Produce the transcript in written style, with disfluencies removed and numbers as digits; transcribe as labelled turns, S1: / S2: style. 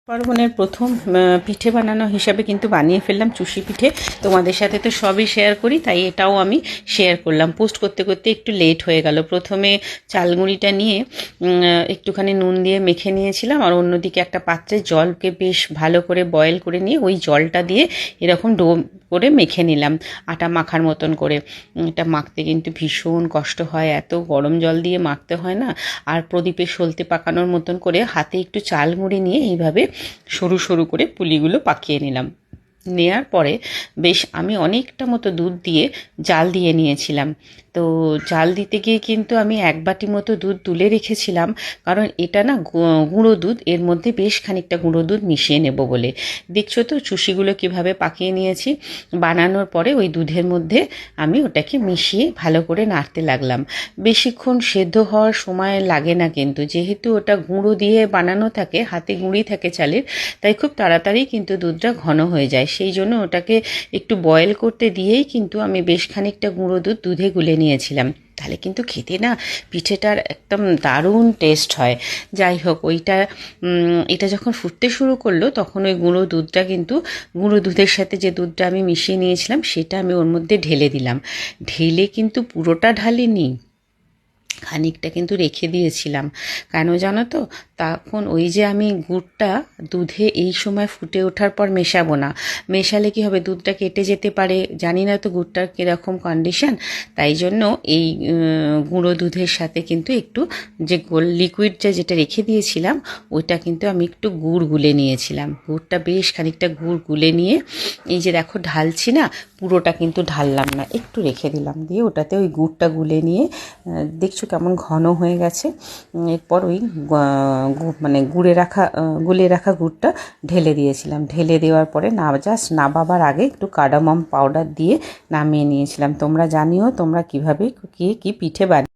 S1: পার্বণের প্রথম পিঠে বানানো হিসাবে কিন্তু বানিয়ে ফেললাম চুষি পিঠে। তোমাদের সাথে তো সবই শেয়ার করি, তাই এটাও আমি শেয়ার করলাম। পোস্ট করতে করতে একটু লেট হয়ে গেল। প্রথমে চালগুঁড়িটা নিয়ে একটুখানি নুন দিয়ে মেখে নিয়েছিলাম, আর অন্যদিকে একটা পাত্রে জলকে বেশ ভালো করে বয়েল করে নিয়ে ওই জলটা দিয়ে এরকম ডো করে মেখে নিলাম, আটা মাখার মতন করে। এটা মাখতে কিন্তু ভীষণ কষ্ট হয়, এত গরম জল দিয়ে মাখতে হয় না। আর প্রদীপে সলতে পাকানোর মতন করে হাতে একটু চাল গুঁড়ি নিয়ে এইভাবে সরু সরু করে পুলিগুলো পাকিয়ে নিলাম। নেয়ার পরে বেশ আমি অনেকটা মতো দুধ দিয়ে জাল দিয়ে নিয়েছিলাম। তো জাল দিতে গিয়ে কিন্তু আমি 1 বাটি মতো দুধ তুলে রেখেছিলাম, কারণ এটা না গুঁড়ো দুধ, এর মধ্যে বেশ খানিকটা গুঁড়ো দুধ মিশিয়ে নেব বলে। দেখছো তো চুষিগুলো কিভাবে পাকিয়ে নিয়েছি। বানানোর পরে ওই দুধের মধ্যে আমি ওটাকে মিশিয়ে ভালো করে নাড়তে লাগলাম। বেশিক্ষণ সেদ্ধ হওয়ার সময় লাগে না কিন্তু, যেহেতু ওটা গুঁড়ো দিয়ে বানানো থাকে, হাতে গুঁড়ি থাকে চালের, তাই খুব তাড়াতাড়ি কিন্তু দুধটা ঘন হয়ে যায়। সেই জন্য ওটাকে একটু বয়েল করতে দিয়েই কিন্তু আমি বেশ খানিকটা গুঁড়ো দুধ দুধে গুলে নিয়েছিলাম। তাহলে কিন্তু খেতে না পিঠেটার একদম দারুণ টেস্ট হয়। যাই হোক, এটা যখন ফুটতে শুরু করলো তখন ওই গুঁড়ো দুধটা কিন্তু, গুঁড়ো দুধের সাথে যে দুধটা আমি মিশিয়ে নিয়েছিলাম সেটা আমি ওর মধ্যে ঢেলে দিলাম। ঢেলে কিন্তু পুরোটা ঢালিনি, খানিকটা কিন্তু রেখে দিয়েছিলাম। কেন জানো তো, তখন ওই যে আমি গুড়টা দুধে এই সময় ফুটে ওঠার পর মেশাবো না, মেশালে কি হবে দুধটা কেটে যেতে পারে, জানি না তো গুড়টার কীরকম কন্ডিশন। তাই জন্য এই গুঁড়ো দুধের সাথে কিন্তু একটু যে লিকুইডটা যেটা রেখে দিয়েছিলাম ওইটা কিন্তু আমি একটু গুড় গুলে নিয়েছিলাম। গুড়টা বেশ খানিকটা গুড় গুলে নিয়ে এই যে দেখো ঢালছি না, পুরোটা কিন্তু ঢাললাম না, একটু রেখে দিলাম, দিয়ে ওটাতে ওই গুড়টা গুলে নিয়ে দেখছো কেমন ঘন হয়ে গেছে। এরপর ওই মানে গুলে রাখা গুড়টা ঢেলে দিয়েছিলাম। ঢেলে দেওয়ার পরে জাস্ট নামাবার আগে একটু কার্ডামম পাউডার দিয়ে নামিয়ে নিয়েছিলাম। তোমরা জানিও তোমরা কীভাবে কি পিঠে বানিয়ে।